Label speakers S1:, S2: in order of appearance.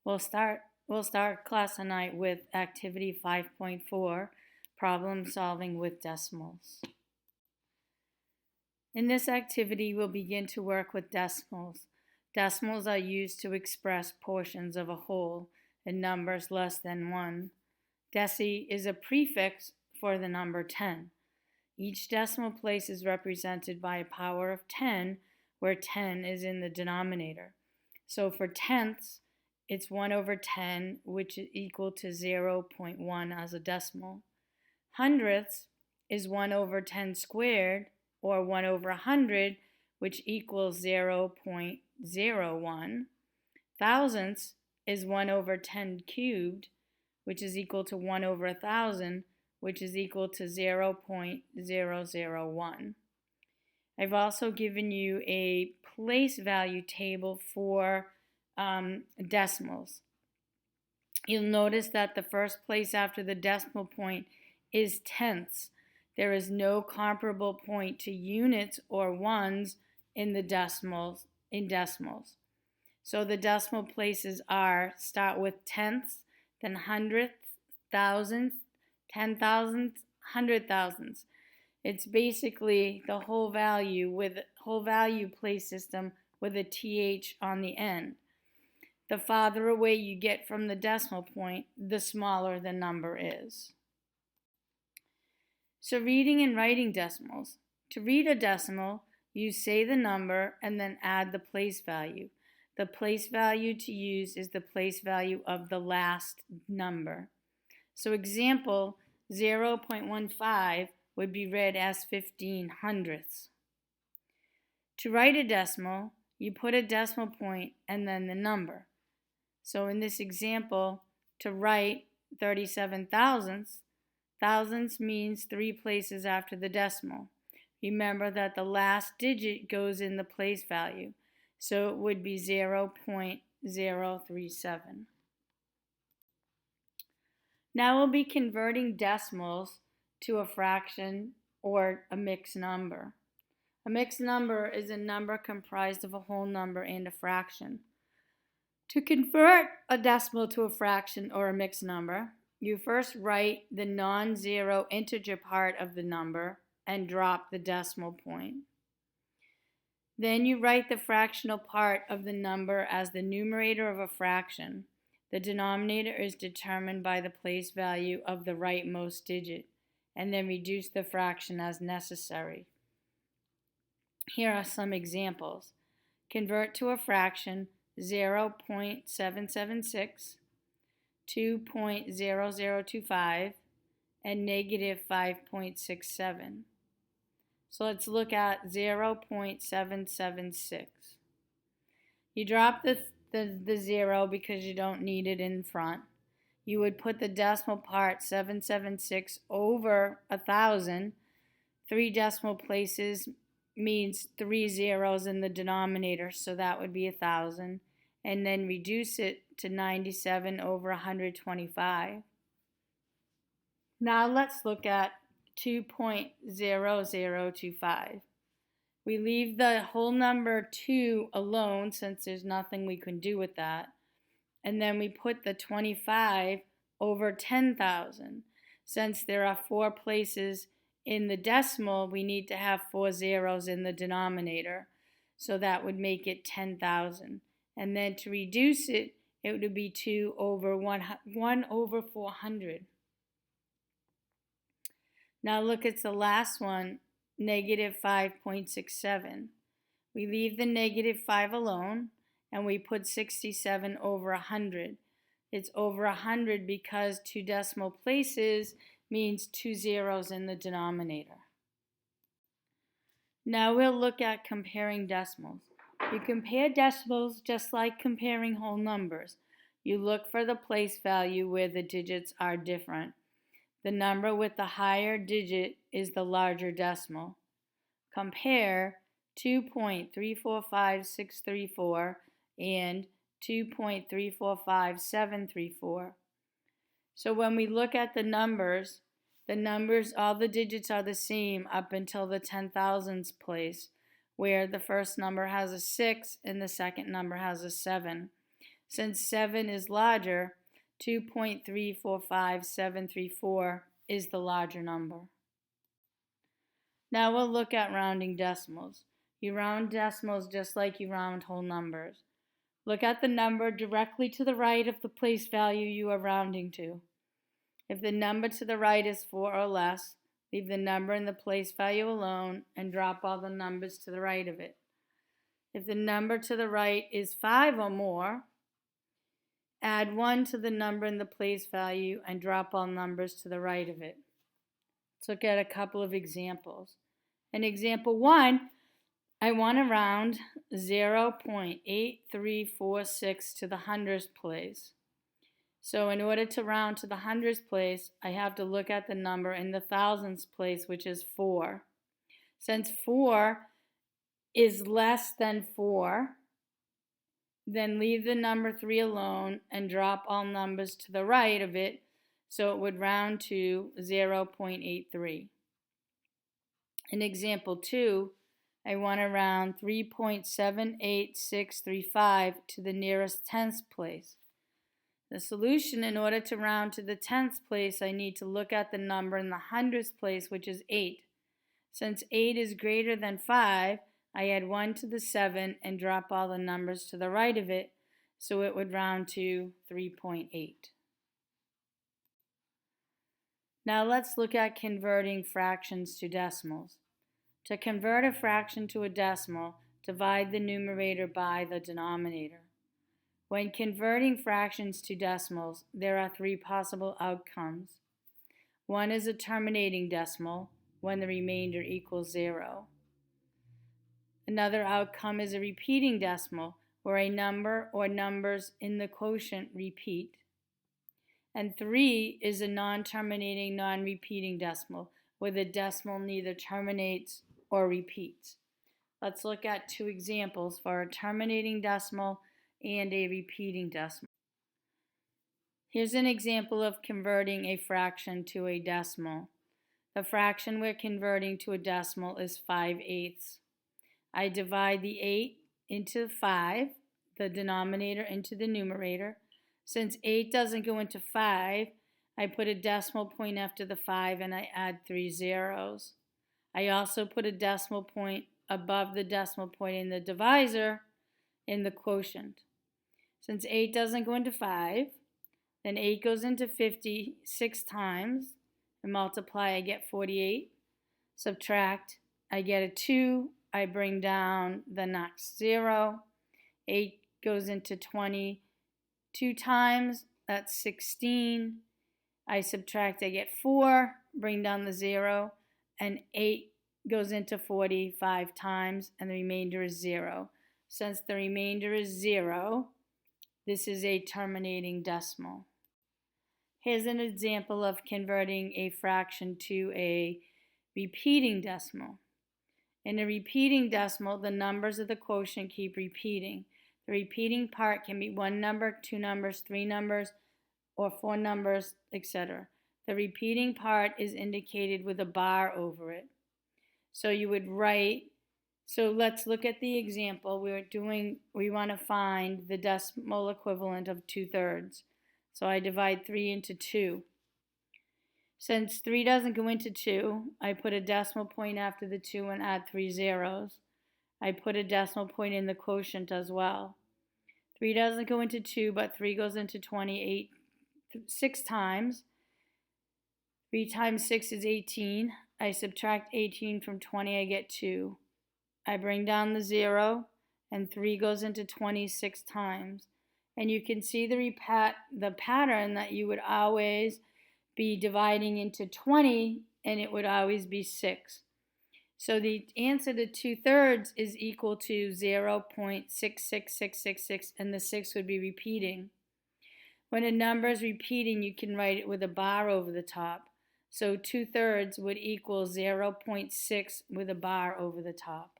S1: We'll start class tonight with activity 5.4, problem solving with decimals. In this activity, we'll begin to work with decimals. Decimals are used to express portions of a whole in numbers less than 1. Deci is a prefix for the number 10. Each decimal place is represented by a power of 10, where 10 is in the denominator. So for tenths, it's 1 over 10, which is equal to 0.1 as a decimal. Hundredths is 1 over 10 squared, or 1 over 100, which equals 0.01. Thousandths is 1 over 10 cubed, which is equal to 1 over 1,000, which is equal to 0.001. I've also given you a place value table for decimals. You'll notice that the first place after the decimal point is tenths. There is no comparable point to units or ones in the decimals. So the decimal places start with tenths, then hundredths, thousandths, 10,000ths, 100,000ths. It's basically the whole value place system with a th on the end. The farther away you get from the decimal point, the smaller the number is. So reading and writing decimals. To read a decimal, you say the number and then add the place value. The place value to use is the place value of the last number. So example, 0.15 would be read as 15 hundredths. To write a decimal, you put a decimal point and then the number. So in this example, to write 37 thousandths, thousandths means 3 places after the decimal. Remember that the last digit goes in the place value, so it would be 0.037. Now we'll be converting decimals to a fraction or a mixed number. A mixed number is a number comprised of a whole number and a fraction. To convert a decimal to a fraction or a mixed number, you first write the non-zero integer part of the number and drop the decimal point. Then you write the fractional part of the number as the numerator of a fraction. The denominator is determined by the place value of the rightmost digit, and then reduce the fraction as necessary. Here are some examples. Convert to a fraction 0.776, 2.0025, and negative 5.67. So let's look at 0.776. You drop the 0 because you don't need it in front. You would put the decimal part 776 over 1,000. 3 decimal places means 3 zeros in the denominator, so that would be 1,000. And then reduce it to 97 over 125. Now let's look at 2.0025. We leave the whole number 2 alone since there's nothing we can do with that. And then we put the 25 over 10,000. Since there are 4 places in the decimal, we need to have 4 zeros in the denominator. So that would make it 10,000. And then to reduce it, it would be 2 over 1 over 400. Now look at the last one, negative 5.67. We leave the negative 5 alone, and we put 67 over 100. It's over 100 because 2 decimal places means 2 zeros in the denominator. Now we'll look at comparing decimals. You compare decimals just like comparing whole numbers. You look for the place value where the digits are different. The number with the higher digit is the larger decimal. Compare 2.345634 and 2.345734. So when we look at the numbers, all the digits are the same up until the 10,000ths place, where the first number has a 6 and the second number has a 7. Since 7 is larger, 2.345734 is the larger number. Now we'll look at rounding decimals. You round decimals just like you round whole numbers. Look at the number directly to the right of the place value you are rounding to. If the number to the right is 4 or less, leave the number in the place value alone and drop all the numbers to the right of it. If the number to the right is 5 or more, add 1 to the number in the place value and drop all numbers to the right of it. Let's look at a couple of examples. In example 1, I want to round 0.8346 to the hundredth place. So in order to round to the hundredth place, I have to look at the number in the thousandths place, which is 4. Since 4 is less than 4, then leave the number 3 alone and drop all numbers to the right of it, so it would round to 0.83. In example 2, I want to round 3.78635 to the nearest tenth place. The solution, in order to round to the tenth place, I need to look at the number in the hundredth place, which is 8. Since 8 is greater than 5, I add 1 to the 7 and drop all the numbers to the right of it, so it would round to 3.8. Now let's look at converting fractions to decimals. To convert a fraction to a decimal, divide the numerator by the denominator. When converting fractions to decimals, there are 3 possible outcomes. One is a terminating decimal, when the remainder equals 0. Another outcome is a repeating decimal, where a number or numbers in the quotient repeat. And 3 is a non-terminating, non-repeating decimal, where the decimal neither terminates or repeats. Let's look at 2 examples for a terminating decimal and a repeating decimal. Here's an example of converting a fraction to a decimal. The fraction we're converting to a decimal is 5/8. I divide the 8 into 5, the denominator into the numerator. Since 8 doesn't go into 5, I put a decimal point after the 5 and I add 3 zeros. I also put a decimal point above the decimal point in the divisor in the quotient. Since 8 doesn't go into 5, then 8 goes into 56 times. And multiply, I get 48. Subtract, I get a 2. I bring down the next 0. 8 goes into 22 times. That's 16. I subtract, I get 4. Bring down the 0. And 8 goes into 45 times, and the remainder is 0. Since the remainder is 0, this is a terminating decimal. Here's an example of converting a fraction to a repeating decimal. In a repeating decimal, the numbers of the quotient keep repeating. The repeating part can be 1 number, 2 numbers, 3 numbers, or 4 numbers, etc. The repeating part is indicated with a bar over it. So you would write, so let's look at the example. We want to find the decimal equivalent of 2/3. So I divide 3 into 2. Since 3 doesn't go into 2, I put a decimal point after the 2 and add 3 zeros. I put a decimal point in the quotient as well. 3 doesn't go into 2, but 3 goes into 28 6 times. 3 times 6 is 18. I subtract 18 from 20, I get 2. I bring down the 0, and 3 goes into 26 times. And you can see the pattern that you would always be dividing into 20, and it would always be 6. So the answer to 2/3 is equal to 0.66666, and the 6 would be repeating. When a number is repeating, you can write it with a bar over the top. So 2/3 would equal 0.6 with a bar over the top.